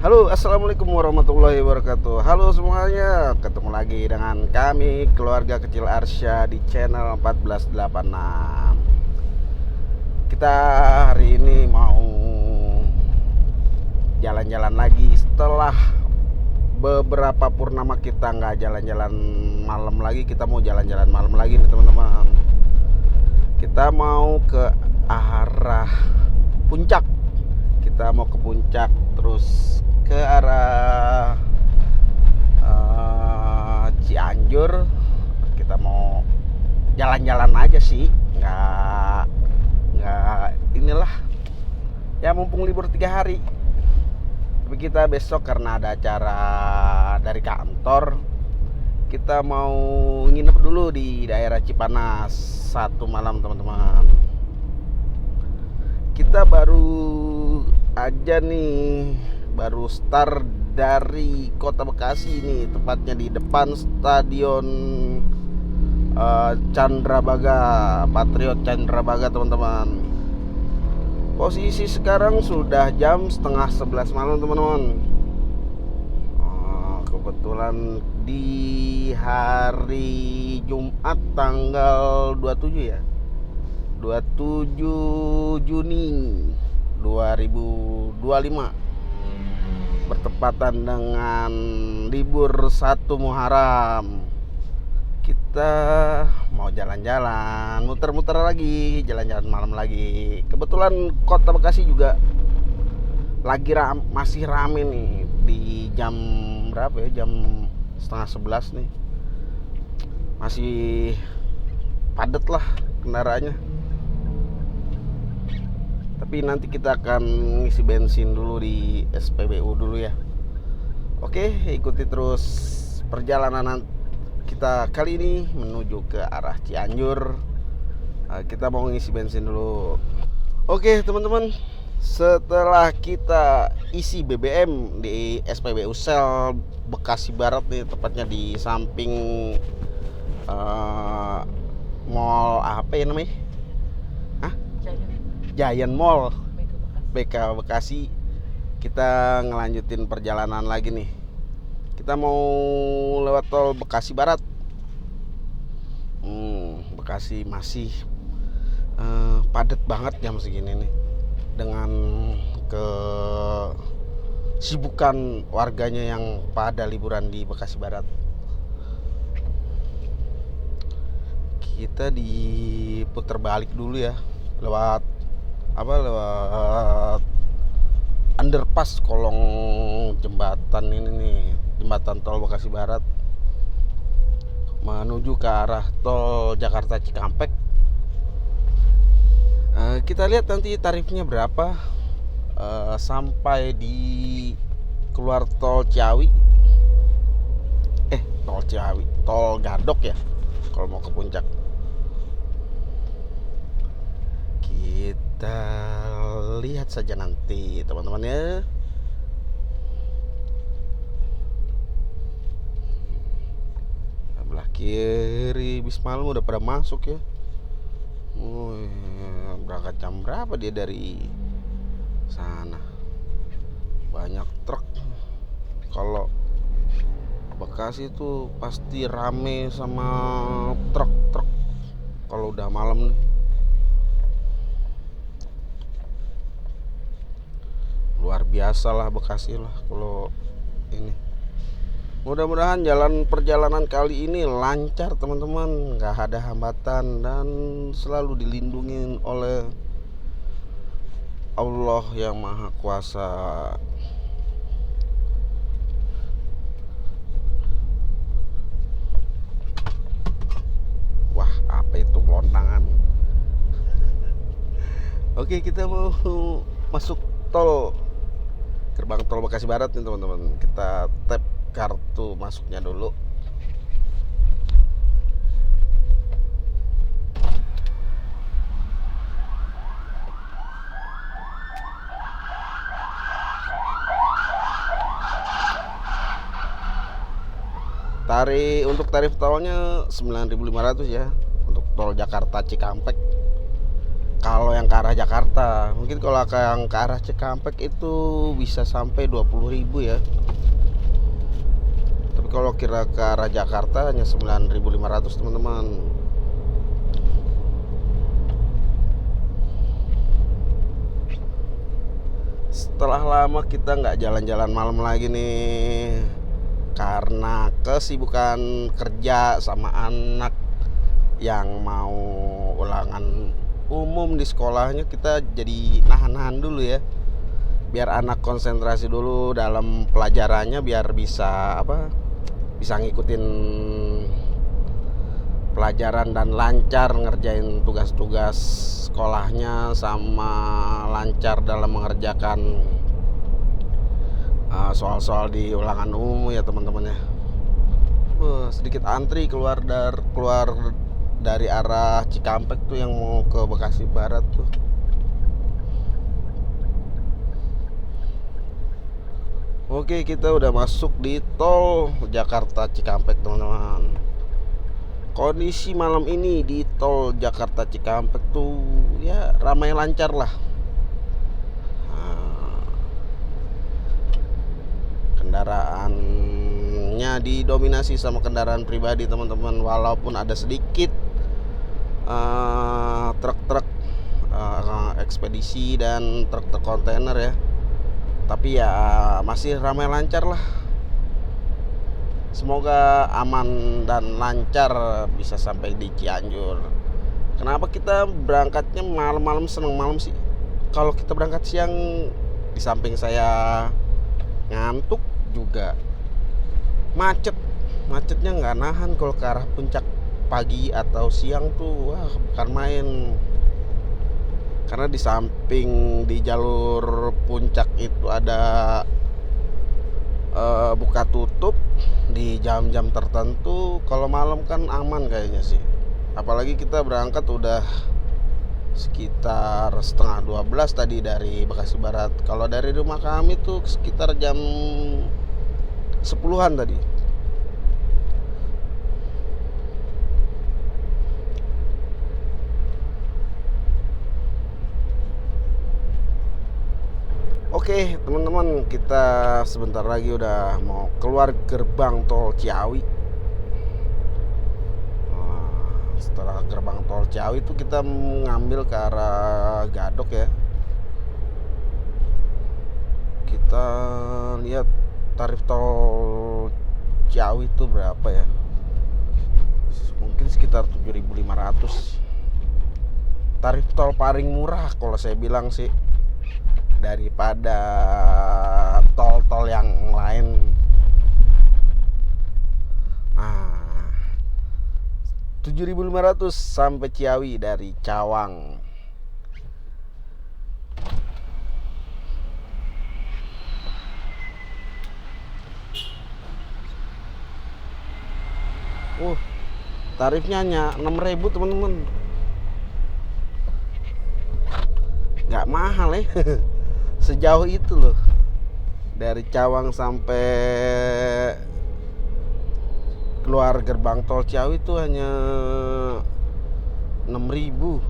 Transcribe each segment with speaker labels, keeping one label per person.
Speaker 1: Halo, assalamualaikum warahmatullahi wabarakatuh. Halo semuanya, ketemu lagi dengan kami keluarga kecil Arsya di channel 1486. Kita hari ini mau jalan-jalan lagi setelah beberapa purnama kita nggak jalan-jalan malam lagi. Kita mau jalan-jalan malam lagi nih teman-teman. Kita mau ke arah puncak. Kita mau ke puncak, terus ke arah Cianjur. Kita mau jalan-jalan aja sih, nggak inilah ya, mumpung libur 3 hari. Tapi kita besok karena ada acara dari kantor, kita mau nginep dulu di daerah Cipanas 1 malam teman-teman. Kita baru aja nih, baru start dari kota Bekasi nih, tepatnya di depan stadion Candrabaga, Patriot Candrabaga teman-teman. Posisi sekarang sudah jam setengah 11 malam teman-teman. Kebetulan di hari Jumat tanggal 27 ya, 27 Juni 2025, bertepatan dengan libur 1 Muharram. Kita mau jalan-jalan, muter-muter lagi, jalan-jalan malam lagi. Kebetulan kota Bekasi juga lagi masih rame nih. Di jam berapa ya, jam setengah 11 nih, masih padat lah kendaraannya. Tapi nanti kita akan ngisi bensin dulu di SPBU dulu ya. Oke, ikuti terus perjalanan kita kali ini menuju ke arah Cianjur. Kita mau ngisi bensin dulu. Oke teman-teman, setelah kita isi BBM di SPBU Sel Bekasi Barat nih, tepatnya di samping mall apa ya namanya? Giant Mall BK Bekasi. Kita ngelanjutin perjalanan lagi nih. Kita mau lewat tol Bekasi Barat. Bekasi masih padat banget jam segini nih, dengan kesibukan warganya yang pada liburan di Bekasi Barat. Kita diputar balik dulu ya, lewat underpass kolong jembatan ini nih, jembatan tol Bekasi Barat menuju ke arah tol Jakarta Cikampek. Kita lihat nanti tarifnya berapa sampai di keluar tol Ciawi, tol Gadok ya, kalau mau ke puncak. Kita lihat saja nanti teman-teman ya. Sebelah kiri bis malam udah pada masuk ya. Berangkat jam berapa dia dari sana? Banyak truk. Kalau Bekasi itu pasti rame sama truk-truk kalau udah malam nih. Luar biasa lah Bekasi lah kalau ini. Mudah-mudahan perjalanan kali ini lancar teman-teman, nggak ada hambatan dan selalu dilindungi oleh Allah yang Maha Kuasa. Wah, apa itu lontangan? Oke, kita mau masuk tol, gerbang tol Bekasi Barat nih teman-teman. Kita tap kartu masuknya dulu. Untuk tarif tolnya 9.500 ya, untuk tol Jakarta Cikampek. Kalau yang ke arah Jakarta, mungkin kalau yang ke arah Cikampek itu bisa sampai 20.000 ya. Tapi kalau kira ke arah Jakarta hanya 9.500 teman-teman. Setelah lama kita nggak jalan-jalan malam lagi nih, karena kesibukan kerja sama anak yang mau ulangan umum di sekolahnya, kita jadi nahan-nahan dulu ya, biar anak konsentrasi dulu dalam pelajarannya, biar bisa bisa ngikutin pelajaran dan lancar ngerjain tugas-tugas sekolahnya, sama lancar dalam mengerjakan soal-soal di ulangan umum ya teman-teman ya. Sedikit antri keluar dari arah Cikampek tuh yang mau ke Bekasi Barat tuh. Oke, kita udah masuk di tol Jakarta Cikampek teman-teman. Kondisi malam ini di tol Jakarta Cikampek tuh ya ramai lancar lah. Kendaraannya didominasi sama kendaraan pribadi teman-teman, walaupun ada sedikit truk-truk ekspedisi dan truk-truk kontainer ya, tapi ya masih ramai lancar lah. Semoga aman dan lancar bisa sampai di Cianjur. Kenapa kita berangkatnya malam-malam, seneng malam sih? Kalau kita berangkat siang, di samping saya ngantuk juga, macetnya nggak nahan. Kalau ke arah puncak pagi atau siang tuh wah bukan main, karena di samping di jalur puncak itu ada buka tutup di jam-jam tertentu. Kalau malam kan aman kayaknya sih, apalagi kita berangkat udah sekitar setengah 12 tadi dari Bekasi Barat. Kalau dari rumah kami tuh sekitar jam 10-an tadi. Oke teman-teman, kita sebentar lagi udah mau keluar gerbang tol Ciawi. Setelah gerbang tol Ciawi itu kita mengambil ke arah Gadok ya. Kita lihat tarif tol Ciawi itu berapa ya, mungkin sekitar 7.500. Tarif tol paling murah kalau saya bilang sih, daripada tol-tol yang lain. 7.500 sampai Ciawi dari Cawang. Tarifnya hanya 6.000 teman-teman. Gak mahal ya. Sejauh itu loh, dari Cawang sampai keluar gerbang tol Ciawi itu hanya 6.000.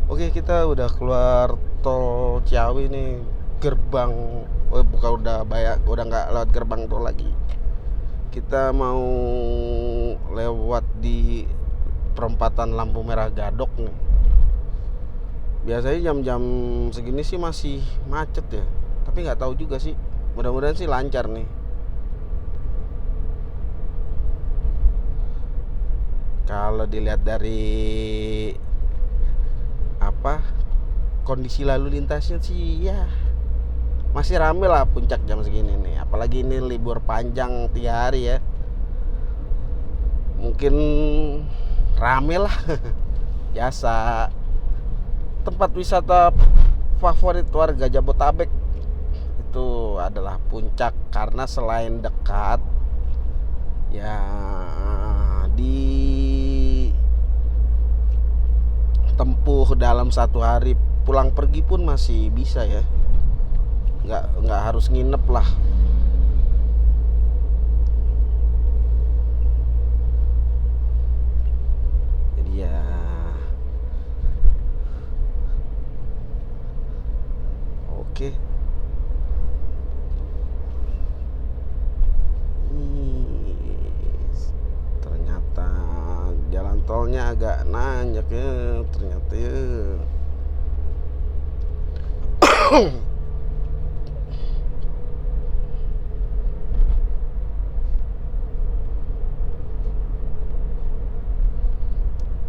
Speaker 1: Oke, kita udah keluar tol Ciawi nih, gerbang udah nggak lewat gerbang tol lagi. Kita mau lewat di perempatan lampu merah Gadok nih. Biasanya jam-jam segini sih masih macet ya, tapi nggak tahu juga sih. Mudah-mudahan sih lancar nih. Kalau dilihat dari kondisi lalu lintasnya sih ya masih rame lah puncak jam segini nih. Apalagi ini libur panjang 3 hari ya, mungkin rame lah. Biasa tempat wisata favorit warga Jabotabek itu adalah puncak, karena selain dekat ya, ditempuh dalam 1 hari pulang pergi pun masih bisa ya, nggak harus nginep lah. Oke. Ternyata jalan tolnya agak nanjak ya, ternyata ya.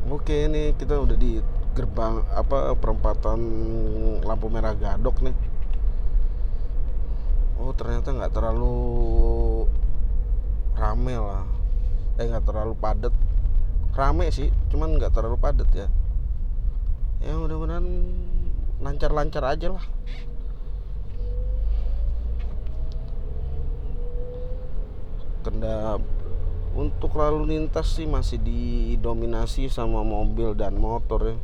Speaker 1: Oke, nih kita udah di gerbang perempatan lampu merah Gadok nih. Oh, ternyata nggak terlalu rame lah. Nggak terlalu padat. Rame sih, cuman nggak terlalu padat ya. Ya mudah-mudahan lancar-lancar aja lah. Untuk lalu lintas sih masih didominasi sama mobil dan motor ya.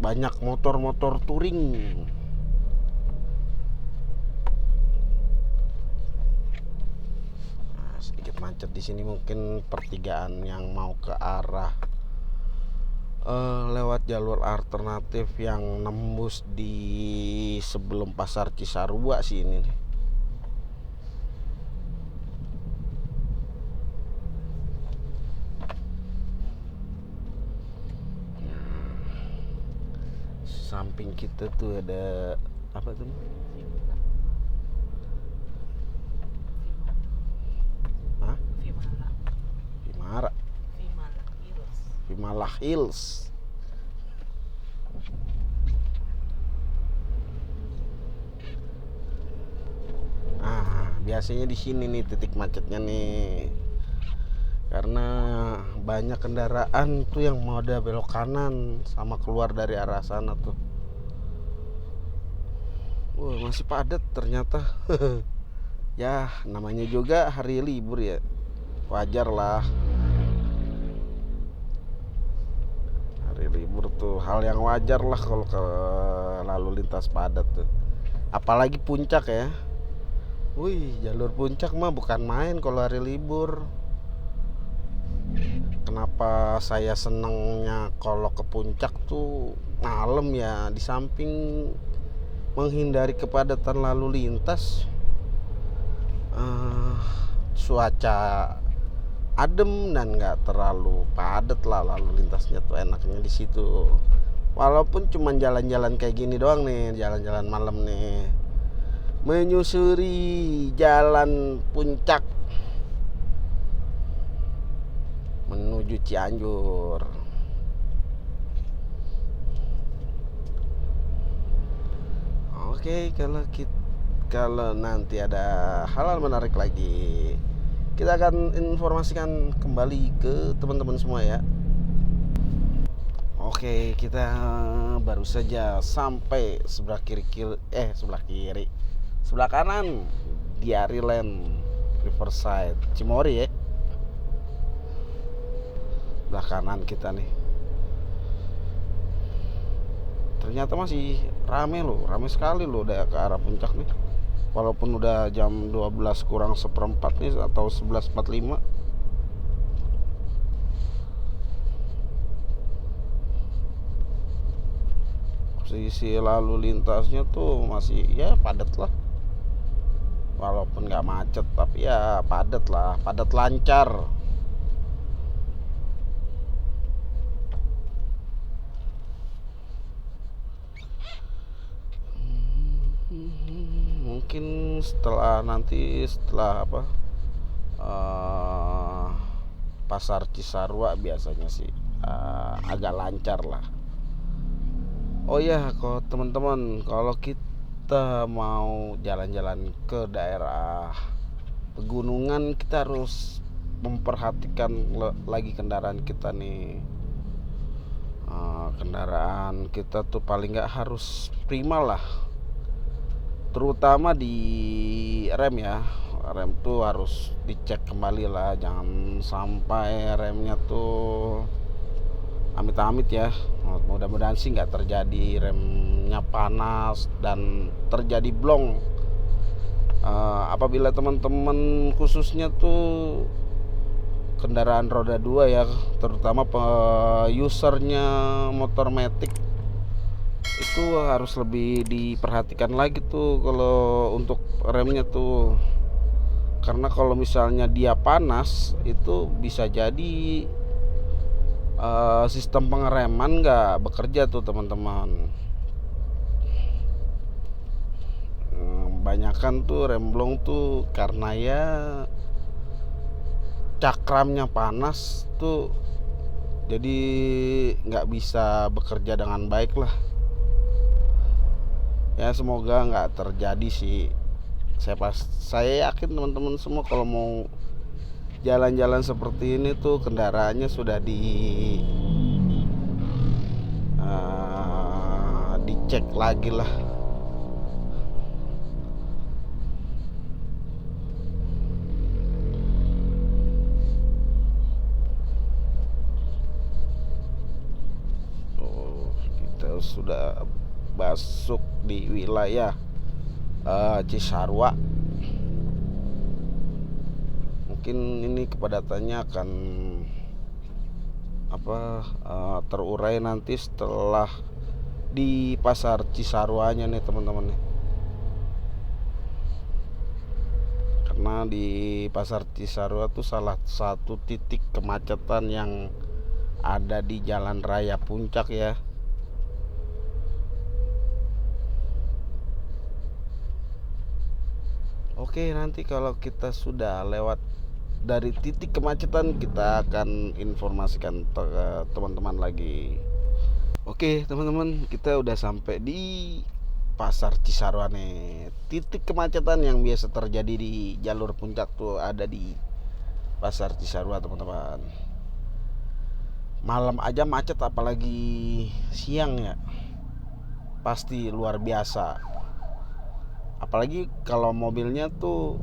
Speaker 1: Banyak motor-motor touring. Nah, sedikit macet di sini, mungkin pertigaan yang mau ke arah lewat jalur alternatif yang nembus di sebelum pasar Cisarua sih ini nih. Samping kita tuh ada apa tuh? Hah? Vimala Hills. Biasanya di sini nih titik macetnya nih. Karena banyak kendaraan tuh yang mau ada belok kanan sama keluar dari arah sana tuh. Wah, masih padat ternyata. Ya, namanya juga hari libur ya. Wajar lah. Hari libur tuh hal yang wajar lah kalau ke lalu lintas padat tuh. Apalagi puncak ya. Wih, jalur puncak mah bukan main kalau hari libur. Kenapa saya senengnya kalau ke puncak tuh malam ya, di samping menghindari kepadatan lalu lintas, cuaca adem dan nggak terlalu padat lah, lalu lintasnya tuh enaknya di situ. Walaupun cuma jalan-jalan kayak gini doang nih, jalan-jalan malam nih, menyusuri jalan puncak menuju Cianjur. Oke, kalau nanti ada hal-hal menarik lagi, kita akan informasikan kembali ke teman-teman semua ya. Oke, kita baru saja sampai sebelah kanan di Ariland Riverside Cimory ya. Sebelah kanan kita nih. Ternyata masih rame sekali loh udah ke arah puncak nih. Walaupun udah jam 12 kurang seperempat nih atau 11.45. Sisi lalu lintasnya tuh masih ya padat lah. Walaupun nggak macet tapi ya padat lah, padat lancar. Mungkin setelah pasar Cisarua biasanya sih agak lancar lah. Oh ya, kalau teman-teman, kalau kita mau jalan-jalan ke daerah pegunungan, kita harus memperhatikan lagi kendaraan kita nih. Kendaraan kita tuh paling nggak harus prima lah, terutama di rem ya. Rem tuh harus dicek kembali lah, jangan sampai remnya tuh amit-amit ya. Mudah-mudahan sih nggak terjadi remnya panas dan terjadi blong. Apabila teman-teman khususnya tuh kendaraan roda 2 ya, terutama usernya motor matic, itu harus lebih diperhatikan lagi tuh kalau untuk remnya tuh, karena kalau misalnya dia panas itu bisa jadi sistem pengereman nggak bekerja tuh teman-teman. Banyakan tuh remblong tuh karena ya cakramnya panas tuh, jadi nggak bisa bekerja dengan baik lah. Ya semoga nggak terjadi sih. Saya yakin teman-teman semua kalau mau jalan-jalan seperti ini tuh kendaraannya sudah dicek lagi lah. Oh, kita sudah masuk di wilayah Cisarua. Mungkin ini kepadatannya akan terurai nanti setelah di pasar Cisaruanya nih teman-teman nih. Karena di pasar Cisarua tuh salah satu titik kemacetan yang ada di Jalan Raya Puncak ya. Oke, nanti kalau kita sudah lewat dari titik kemacetan kita akan informasikan ke teman-teman lagi. Oke teman-teman, kita udah sampai di pasar Cisarua nih. Titik kemacetan yang biasa terjadi di jalur puncak tuh ada di pasar Cisarua teman-teman. Malam aja macet, apalagi siang ya, pasti luar biasa. Apalagi kalau mobilnya tuh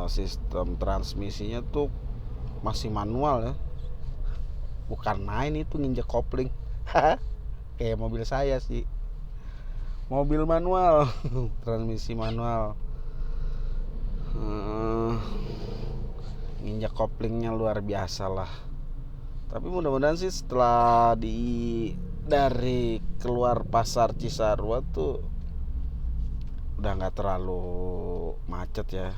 Speaker 1: sistem transmisinya tuh masih manual ya, bukan main itu nginjek kopling. Kayak mobil saya sih, mobil manual. Transmisi manual, nginjek koplingnya luar biasa lah. Tapi mudah-mudahan sih setelah dari keluar pasar Cisarua tuh udah nggak terlalu macet ya.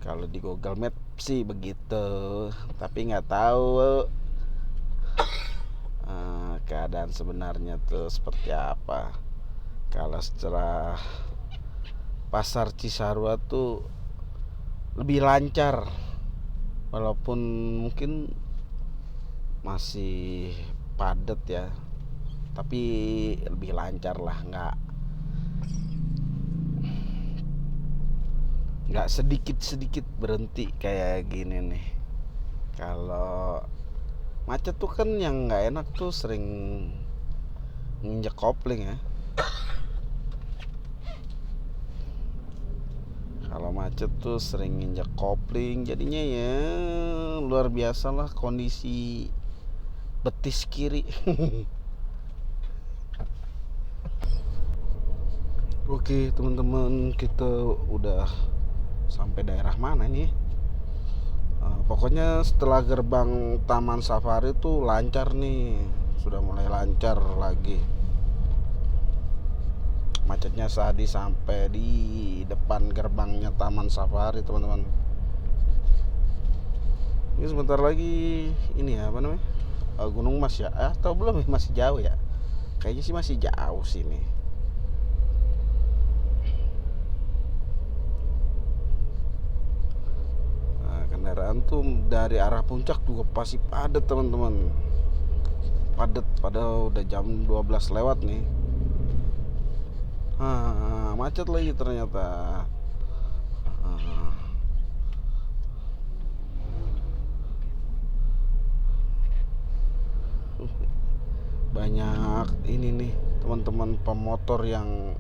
Speaker 1: Kalau di Google Map sih begitu, tapi nggak tahu keadaan sebenarnya tuh seperti apa. Kalau setelah pasar Cisarua tuh lebih lancar, walaupun mungkin masih padat ya, tapi lebih lancar lah, nggak sedikit berhenti kayak gini nih. Kalau macet tuh kan yang nggak enak tuh sering nginjek kopling ya. Kalau macet tuh sering nginjek kopling, jadinya ya luar biasa lah kondisi betis kiri. Oke teman-teman, kita udah sampai daerah mana nih? Pokoknya setelah gerbang Taman Safari tuh lancar nih, sudah mulai lancar lagi. Macetnya tadi sampai di depan gerbangnya Taman Safari teman-teman. Ini sebentar lagi ini ya, apa namanya, Gunung Mas ya, atau belum, masih jauh ya, kayaknya sih masih jauh sini. Kendaraan tuh dari arah puncak juga pasti padat teman-teman, padat padahal udah jam 12 lewat nih. Macet lagi ternyata. Banyak ini nih teman-teman pemotor yang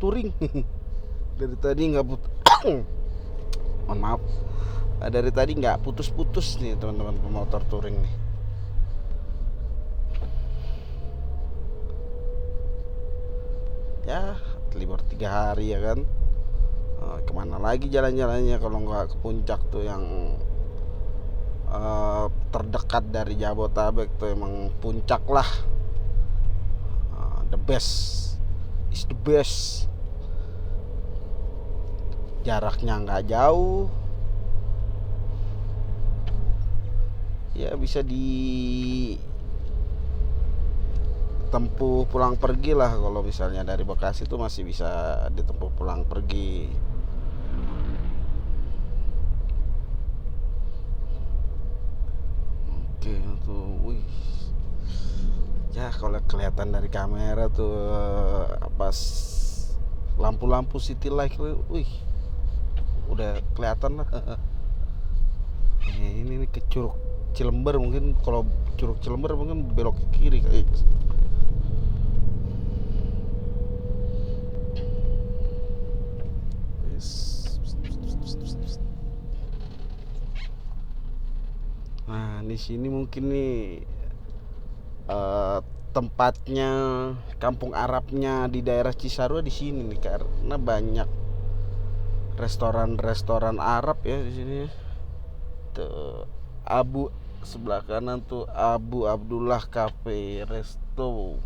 Speaker 1: touring. Dari tadi nggak mohon maaf, dari tadi nggak putus-putus nih teman-teman pemotor touring nih. Ya libur 3 hari ya kan, kemana lagi jalan-jalannya kalau nggak ke puncak tuh yang terdekat dari Jabotabek tuh emang puncak lah. The best is the best. Jaraknya nggak jauh, ya bisa ditempuh pulang pergi lah. Kalau misalnya dari Bekasi tuh masih bisa ditempuh pulang pergi. Oke tuh, wih. Ya kalau kelihatan dari kamera tuh pas lampu-lampu city light, wih, udah kelihatan lah. Ini nih ke Curug Cilember, mungkin kalau Curug Cilember mungkin belok ke kiri kayak. Nah, di sini mungkin nih tempatnya kampung Arabnya di daerah Cisarua di sini nih, karena banyak restoran Arab ya di sini. Tuh, sebelah kanan tuh Abu Abdullah Cafe Resto.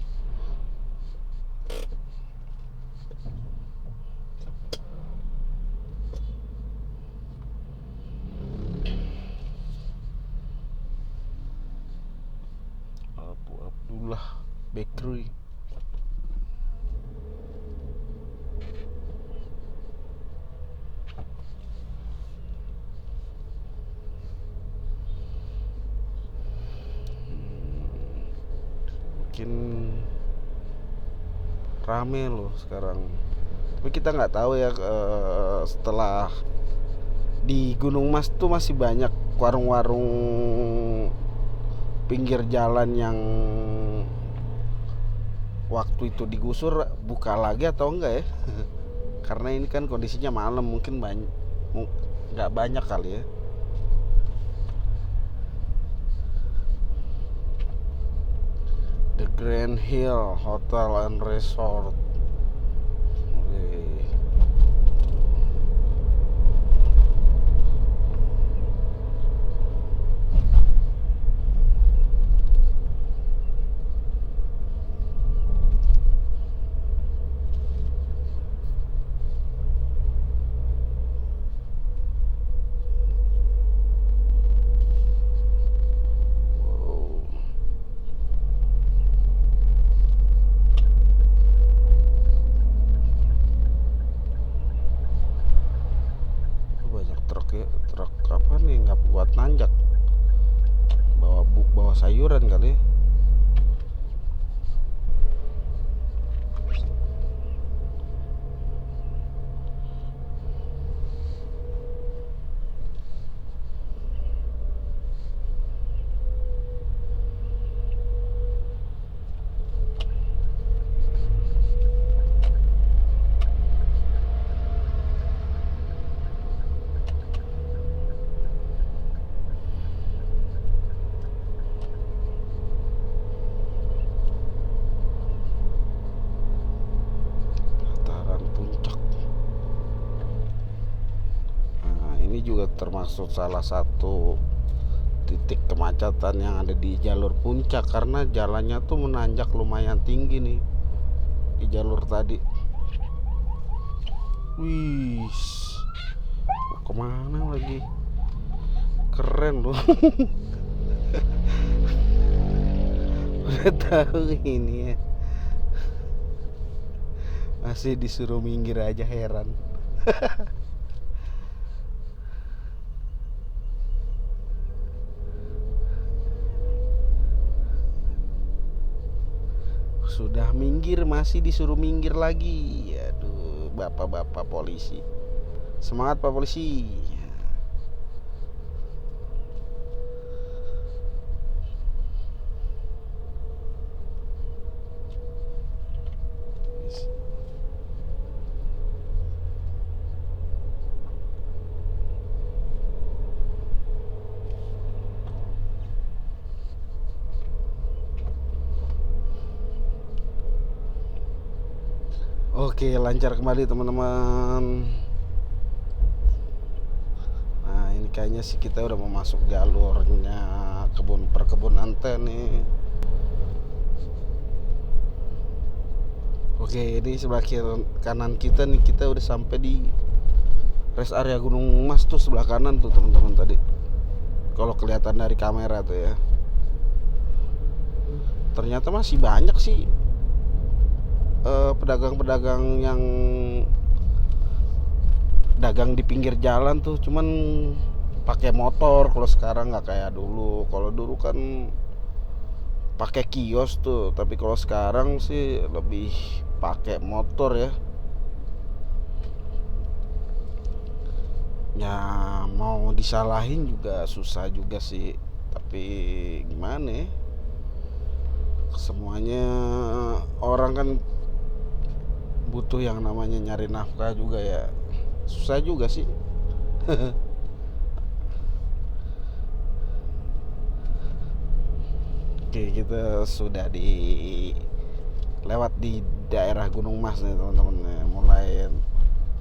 Speaker 1: Abu Abdullah Bakery. Mungkin rame loh sekarang, tapi kita nggak tahu ya setelah di Gunung Mas tuh masih banyak warung-warung pinggir jalan yang waktu itu digusur buka lagi atau enggak ya. Karena ini kan kondisinya malam, mungkin nggak banyak kali ya. The Grand Hill Hotel and Resort. Wih. Truk apa nih, nggak buat nanjak, bawa sayuran kali. Dataran puncak. Nah, ini juga termasuk salah satu titik kemacetan yang ada di jalur puncak, karena jalannya tuh menanjak lumayan tinggi nih di jalur tadi. Wih, mau kemana lagi? Keren loh. Udah tahu ini ya, masih disuruh minggir aja, heran. Sudah minggir masih disuruh minggir lagi. Aduh, bapak-bapak polisi. Semangat Pak Polisi. Oke, lancar kembali teman-teman. Nah, ini kayaknya sih kita udah mau masuk jalurnya perkebunan teh nih. Oke, ini sebelah kanan kita nih, kita udah sampai di rest area Gunung Mas tuh, sebelah kanan tuh teman-teman tadi. Kalau kelihatan dari kamera tuh ya. Ternyata masih banyak sih pedagang-pedagang yang dagang di pinggir jalan tuh, cuman pakai motor. Kalau sekarang nggak kayak dulu. Kalau dulu kan pakai kios tuh, tapi kalau sekarang sih lebih pakai motor ya. Ya mau disalahin juga susah juga sih, tapi gimana ya, semuanya orang kan butuh yang namanya nyari nafkah juga ya, susah juga sih. Oke, kita sudah lewat di daerah Gunung Mas nih teman-teman, mulai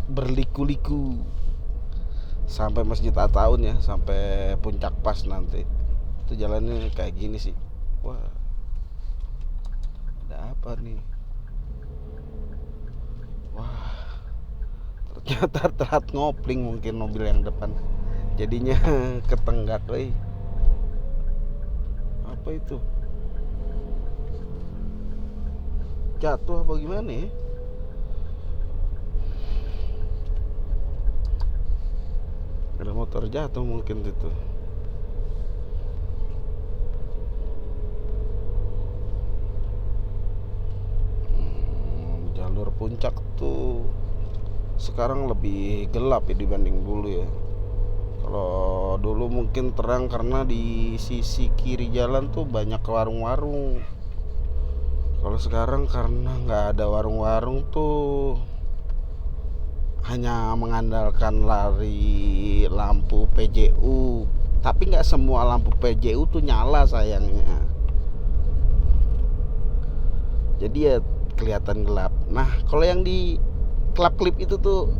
Speaker 1: berliku-liku sampai Masjid At-Taun ya, sampai Puncak Pas nanti. Itu jalannya kayak gini sih. Wah, ada apa nih? Wah, ternyata telat ngopling mungkin mobil yang depan, jadinya ketenggak lagi. Apa itu? Jatuh apa gimana ya? Ada motor jatuh mungkin itu. Jalur puncak tuh sekarang lebih gelap ya dibanding dulu ya. Kalau dulu mungkin terang karena di sisi kiri jalan tuh banyak warung-warung. Kalau sekarang karena nggak ada warung-warung tuh, hanya mengandalkan lari lampu PJU. Tapi nggak semua lampu PJU tuh nyala sayangnya. Jadi ya kelihatan gelap. Nah, kalau yang di klip itu tuh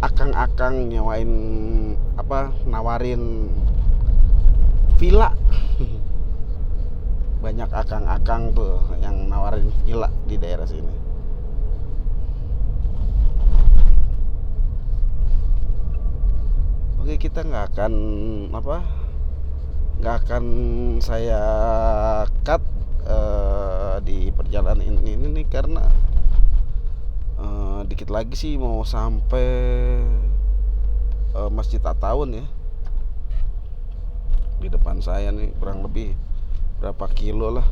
Speaker 1: akang-akang nyewain nawarin villa. Banyak akang-akang tuh yang nawarin villa di daerah sini. Oke, kita nggak akan saya cut di perjalanan ini nih, karena dikit lagi sih mau sampai Masjid At-Taun ya. Di depan saya nih kurang lebih berapa kilo lah.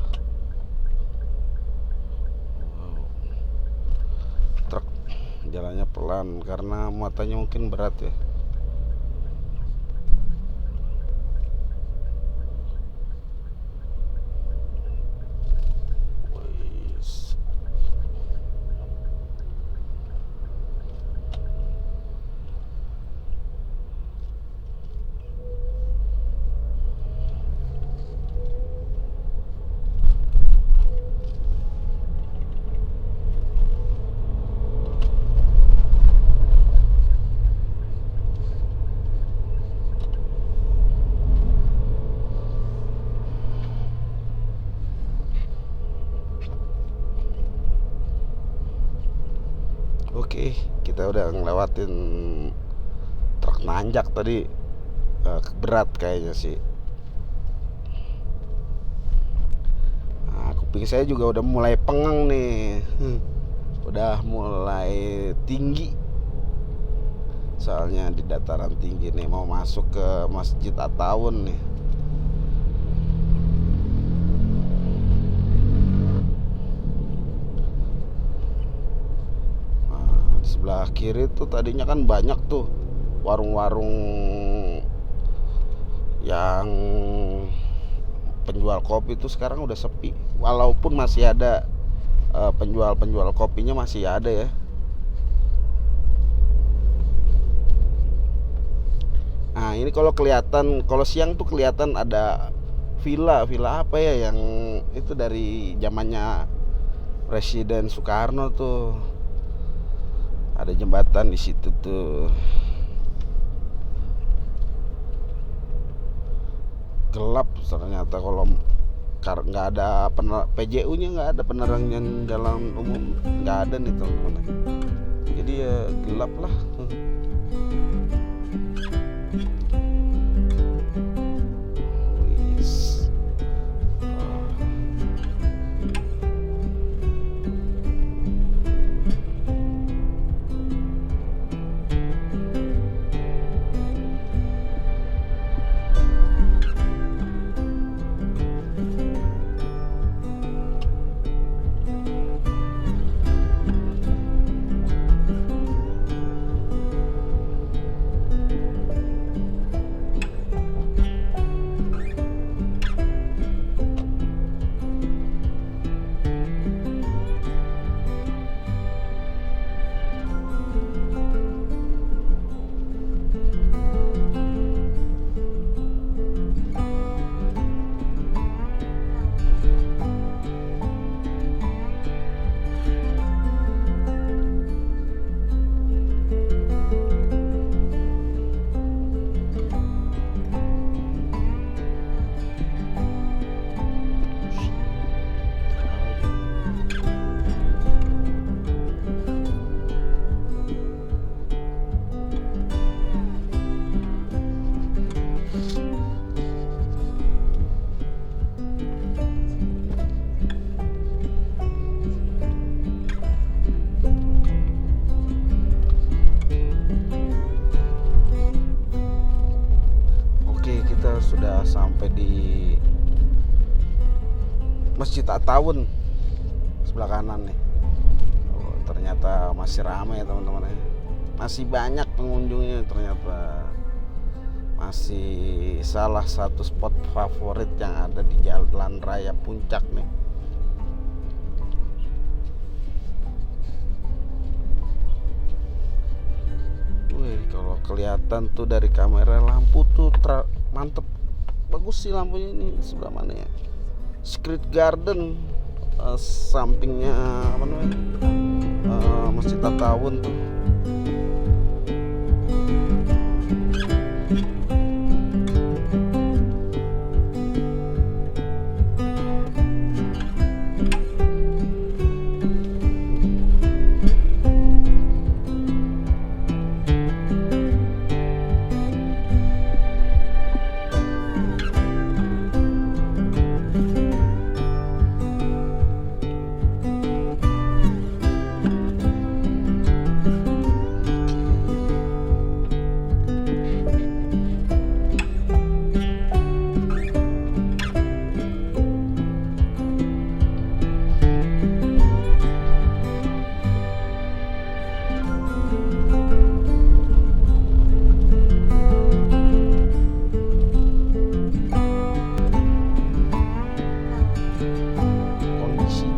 Speaker 1: Truk jalannya pelan karena muatannya mungkin berat ya. Oke, kita udah ngelewatin truk nanjak tadi, berat kayaknya sih. Nah, kuping saya juga udah mulai pengang nih. Udah mulai tinggi. Soalnya di dataran tinggi nih, mau masuk ke Masjid At-Taun nih. Sebelah kiri tuh tadinya kan banyak tuh warung-warung yang penjual kopi tuh, sekarang udah sepi. Walaupun masih ada penjual kopinya masih ada ya. Nah, ini kalau siang tuh kelihatan ada villa apa ya, yang itu dari zamannya Presiden Soekarno tuh. Ada jembatan di situ tuh. gelap ternyata. Kalau nggak ada PJU-nya, nggak ada penerangan jalan umum, nggak ada nih teman-teman. Jadi ya gelap lah. Sudah sampai di Masjid At-Tawun sebelah kanan nih. Ternyata masih ramai ya teman-teman ya. Masih banyak pengunjungnya ternyata. Masih salah satu spot favorit yang ada di Jalan Raya Puncak nih. Wih, kalau kelihatan tuh dari kamera lampu tuh mantep, bagus sih lampunya. Ini sebelah mana ya? Secret Garden, sampingnya apa namanya, Masjid At-Tawun tuh.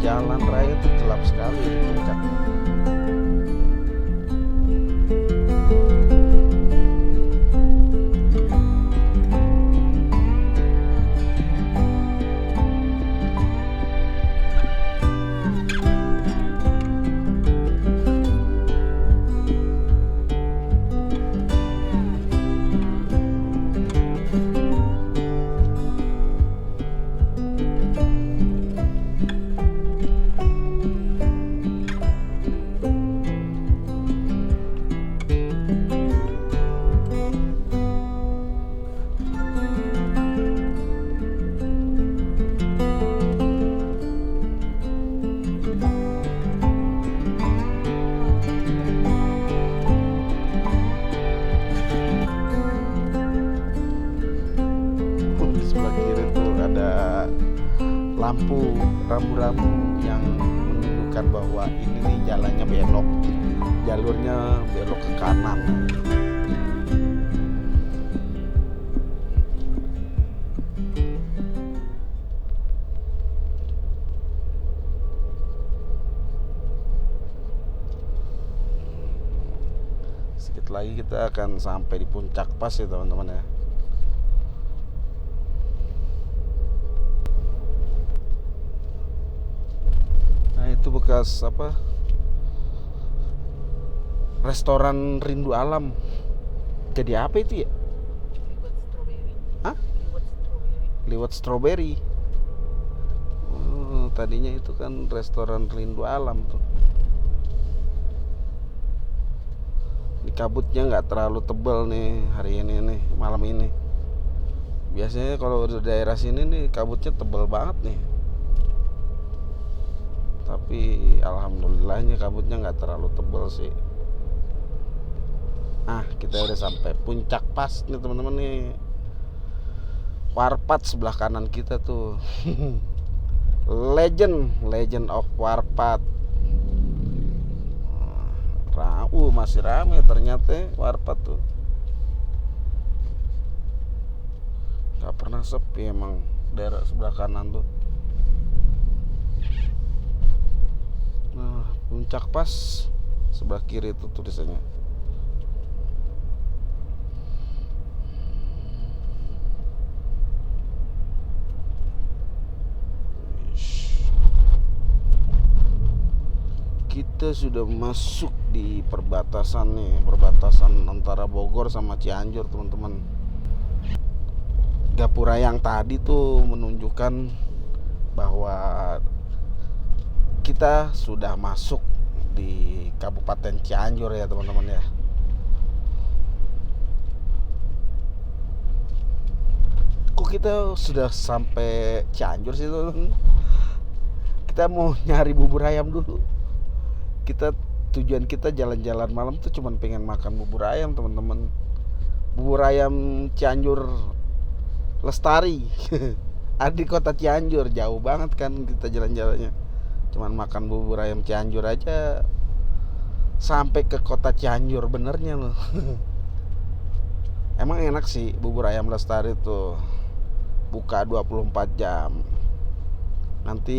Speaker 1: Jalan raya itu gelap sekali di puncak. Lampu rambu-rambu yang menunjukkan bahwa ini nih jalannya belok, jalurnya belok ke kanan. Sedikit lagi kita akan sampai di puncak pas ya teman-teman ya. Itu bekas apa, restoran Rindu Alam. Jadi apa itu ya?
Speaker 2: Buat stroberi.
Speaker 1: Hah?
Speaker 2: Buat stroberi.
Speaker 1: Liwet Strawberry. Tadinya itu kan restoran Rindu Alam tuh. Ini kabutnya nggak terlalu tebal nih hari ini nih, malam ini. Biasanya kalau di daerah sini nih kabutnya tebal banget nih. Tapi alhamdulillahnya kabutnya nggak terlalu tebal sih. Kita udah sampai puncak pas nih teman-teman nih. Warpat sebelah kanan kita tuh. Legend of Warpat. Masih rame ternyata Warpat tuh. Gak pernah sepi emang daerah sebelah kanan tuh. Nah, puncak pas sebelah kiri tuh tulisannya. Kita sudah masuk di perbatasan nih, perbatasan antara Bogor sama Cianjur teman-teman. Gapura yang tadi tuh menunjukkan bahwa kita sudah masuk di Kabupaten Cianjur ya teman-teman ya. Kok kita sudah sampai Cianjur sih teman-teman? Kita mau nyari bubur ayam dulu. Tujuan kita jalan-jalan malam tuh cuman pengen makan bubur ayam teman-teman. Bubur ayam Cianjur Lestari. Ada di kota Cianjur, jauh banget kan kita jalan-jalannya. Cuman makan bubur ayam Cianjur aja sampai ke kota Cianjur benernya loh. Emang enak sih bubur ayam Lestari tuh. Buka 24 jam. Nanti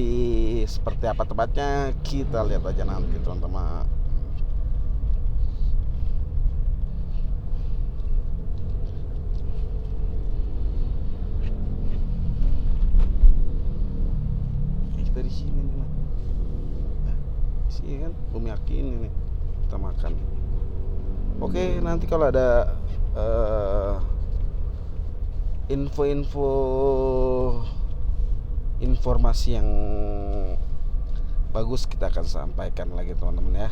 Speaker 1: seperti apa tempatnya kita lihat aja nanti teman-teman. Kita di sini nih, sini kan Bumi Aki ini nih kita makan. Oke, nanti kalau ada informasi yang bagus kita akan sampaikan lagi teman-teman ya.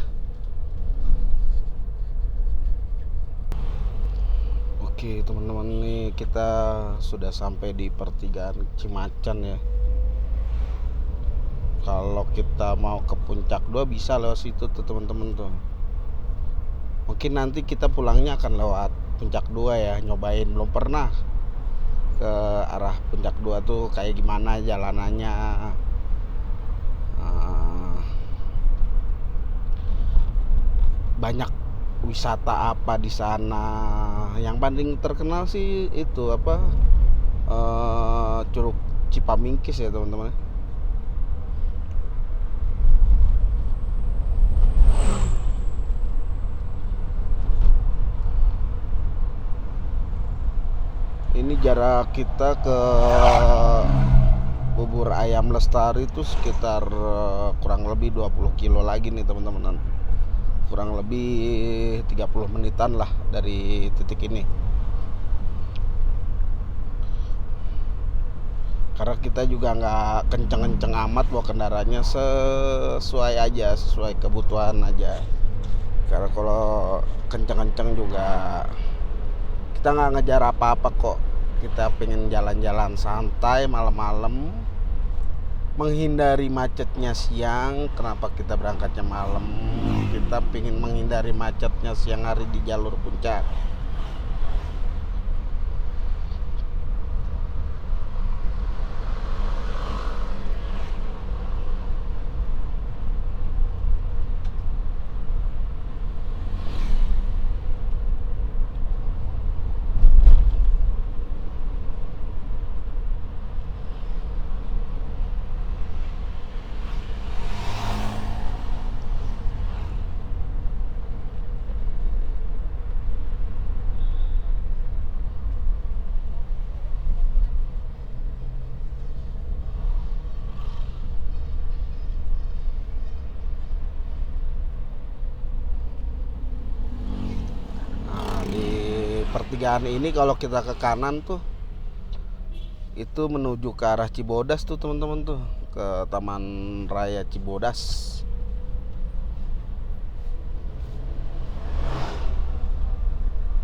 Speaker 1: Oke teman-teman, nih kita sudah sampai di pertigaan Cimacan ya. Kalau kita mau ke Puncak 2 bisa lewat situ tuh teman-teman tuh. Mungkin nanti kita pulangnya akan lewat Puncak 2 ya, nyobain, belum pernah ke arah Puncak 2 tuh kayak gimana jalanannya. Banyak wisata apa di sana. Yang paling terkenal sih itu apa, Curug Cipamingkis ya teman-teman. Ini jarak kita ke bubur ayam Lestari itu sekitar kurang lebih 20 kilo lagi nih teman-teman. Kurang lebih 30 menitan lah dari titik ini. Karena kita juga nggak kenceng-kenceng amat bawa kendaraannya, sesuai kebutuhan aja. Karena kalau kenceng-kenceng juga kita nggak ngejar apa-apa kok. Kita pengen jalan-jalan santai malam-malam, menghindari macetnya siang. Kenapa kita berangkatnya malam? Kita pengen menghindari macetnya siang hari di jalur puncak. Pertigaan ini kalau kita ke kanan tuh Itu menuju ke arah Cibodas tuh teman-teman tuh, ke Taman Raya Cibodas.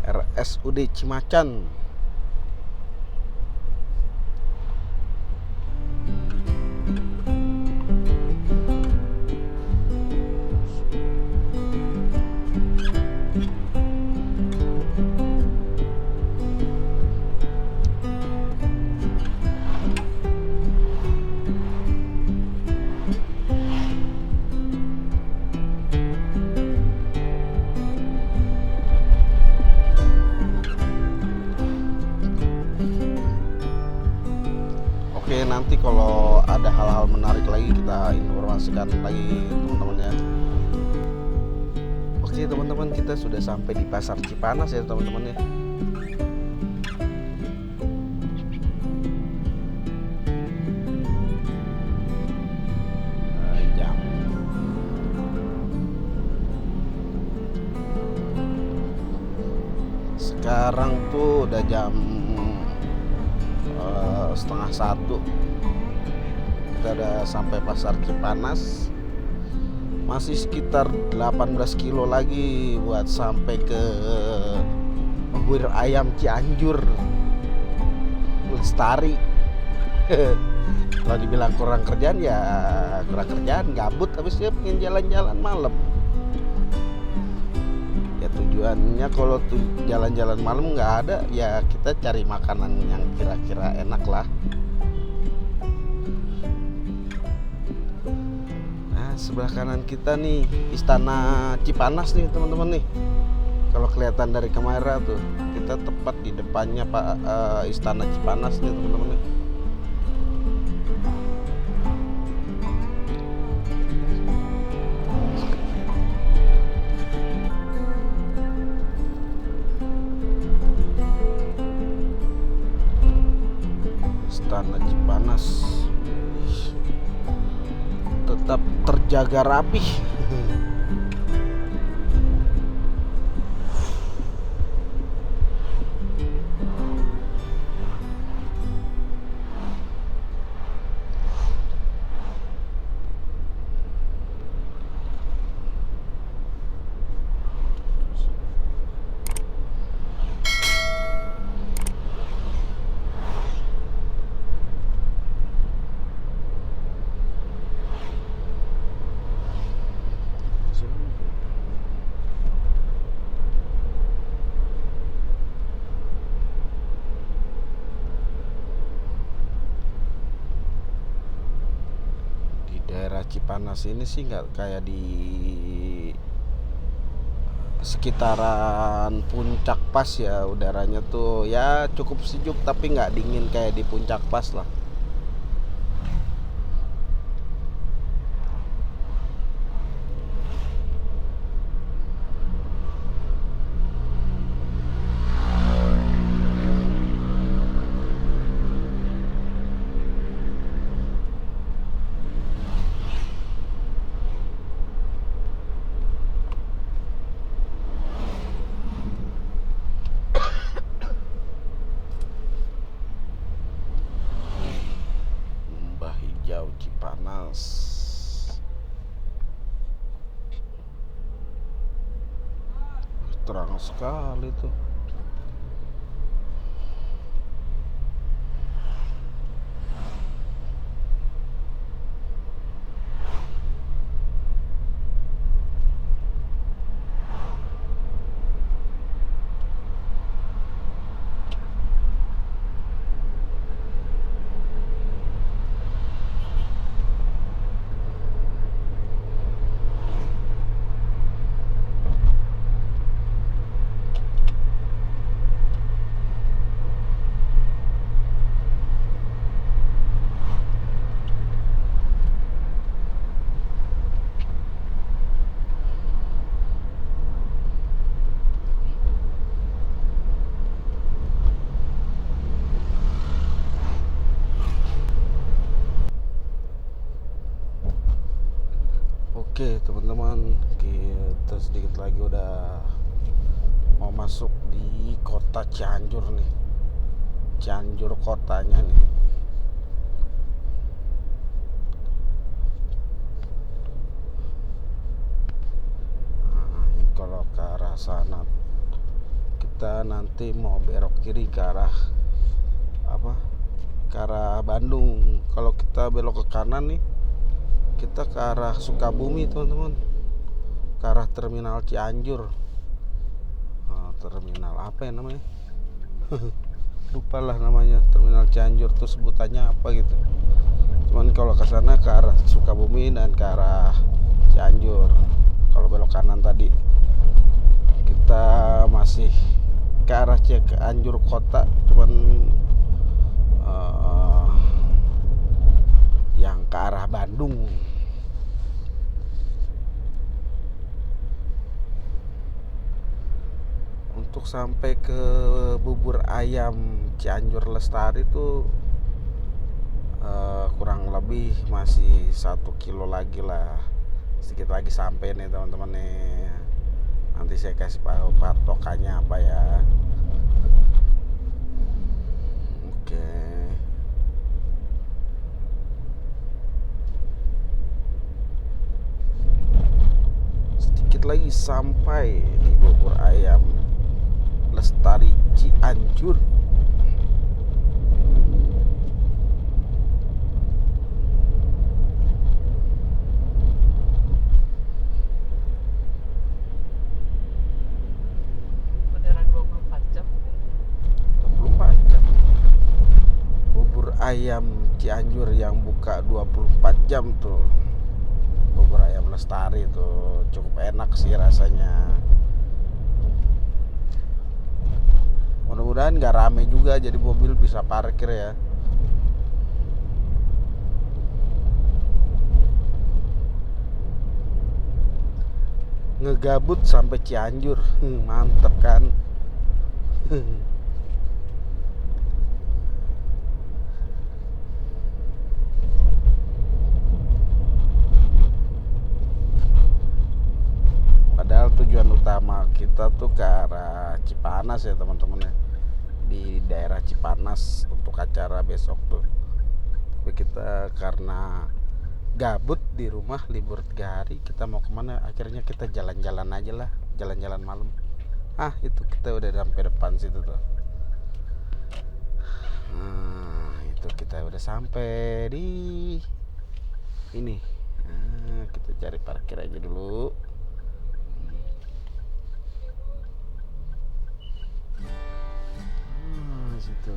Speaker 1: RSUD Cimacan. Oke, nanti kalau ada hal-hal menarik lagi kita informasikan lagi teman-teman ya. Oke teman-teman, kita sudah sampai di Pasar Cipanas ya teman-teman ya. Jam sekarang tuh udah jam 12:30. Kita udah sampai Pasar Cipanas. Masih sekitar 18 kilo lagi buat sampai ke Buir Ayam Cianjur Lestari. Kalau dibilang kurang kerjaan ya kurang kerjaan, gabut habisnya, pengen jalan-jalan malam. Ya tujuannya kalau jalan-jalan malam nggak ada, ya kita cari makanan yang kira-kira enak lah. Nah sebelah kanan kita nih Istana Cipanas nih teman-teman nih. Kalau kelihatan dari kamera tuh, kita tepat di depannya Istana Cipanas nih teman-teman nih. Istana Cipanas tetap terjaga rapi. Daerah Cipanas ini sih nggak kayak di sekitaran Puncak Pas ya, udaranya tuh ya cukup sejuk tapi nggak dingin kayak di Puncak Pas lah. Lembah Hijau Cipanas. Terang sekali tuh. Oke teman-teman, kita sedikit lagi udah mau masuk di kota Cianjur nih. Cianjur kotanya nih. arah sana. Kita nanti mau belok kiri ke arah ke arah Bandung. Kalau kita belok ke kanan nih, kita ke arah Sukabumi teman-teman, ke arah terminal Cianjur. Terminal apa ya namanya? Lupa lah namanya, terminal Cianjur tuh sebutannya apa gitu. Cuman kalau ke sana ke arah Sukabumi dan ke arah Cianjur. Kalau belok kanan tadi kita masih ke arah Cianjur kota, cuman yang ke arah Bandung. Untuk sampai ke bubur ayam Cianjur Lestari itu kurang lebih masih 1 kilo lagi lah, sedikit lagi sampai nih teman-teman nih. Nanti saya kasih patokannya apa ya. Oke. Sedikit lagi sampai di bubur ayam Lestari Cianjur.
Speaker 2: Beneran 24 jam?
Speaker 1: 24 jam. Bubur ayam Cianjur yang buka 24 jam tuh. Bubur ayam Lestari tuh cukup enak sih rasanya. Mudah-mudahan gak rame juga, jadi mobil bisa parkir ya. Ngegabut sampai Cianjur, mantep kan. Padahal tujuan utama kita tuh ke arah Cipanas ya teman-teman ya, di daerah Cipanas untuk acara besok tuh. Tapi kita karena gabut di rumah, libur 3 hari, kita mau kemana? Akhirnya kita jalan-jalan aja lah, jalan-jalan malam. Itu kita udah sampai depan situ tuh. Itu kita udah sampai di ini. Kita cari parkir aja dulu. Situ.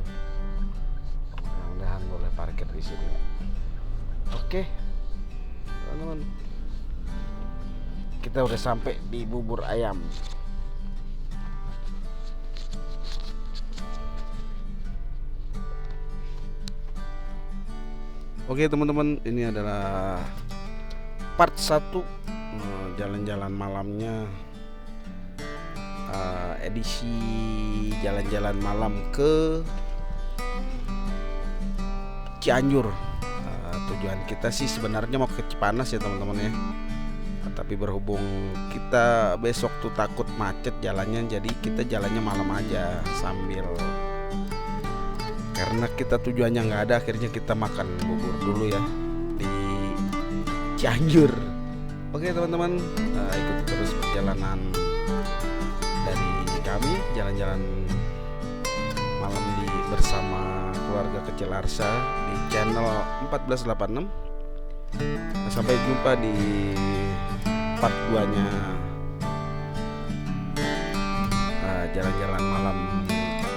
Speaker 1: Mudah-mudahan boleh parkir di sini. Oke, teman-teman, kita udah sampai di bubur ayam. Oke teman-teman, ini adalah part 1 jalan-jalan malamnya, edisi jalan-jalan malam ke Cianjur. Tujuan kita sih sebenarnya mau ke Cipanas ya teman-teman ya, tapi berhubung kita besok tuh takut macet jalannya, jadi kita jalannya malam aja sambil, karena kita tujuannya nggak ada, akhirnya kita makan bubur dulu ya di Cianjur. Oke teman-teman, ikuti terus perjalanan dari kami jalan-jalan malam bersama keluarga kecil Arsa di channel 1486. Sampai jumpa di part 2-nya jalan-jalan malam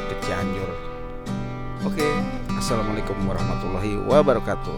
Speaker 1: ke Cianjur. Oke, assalamualaikum warahmatullahi wabarakatuh.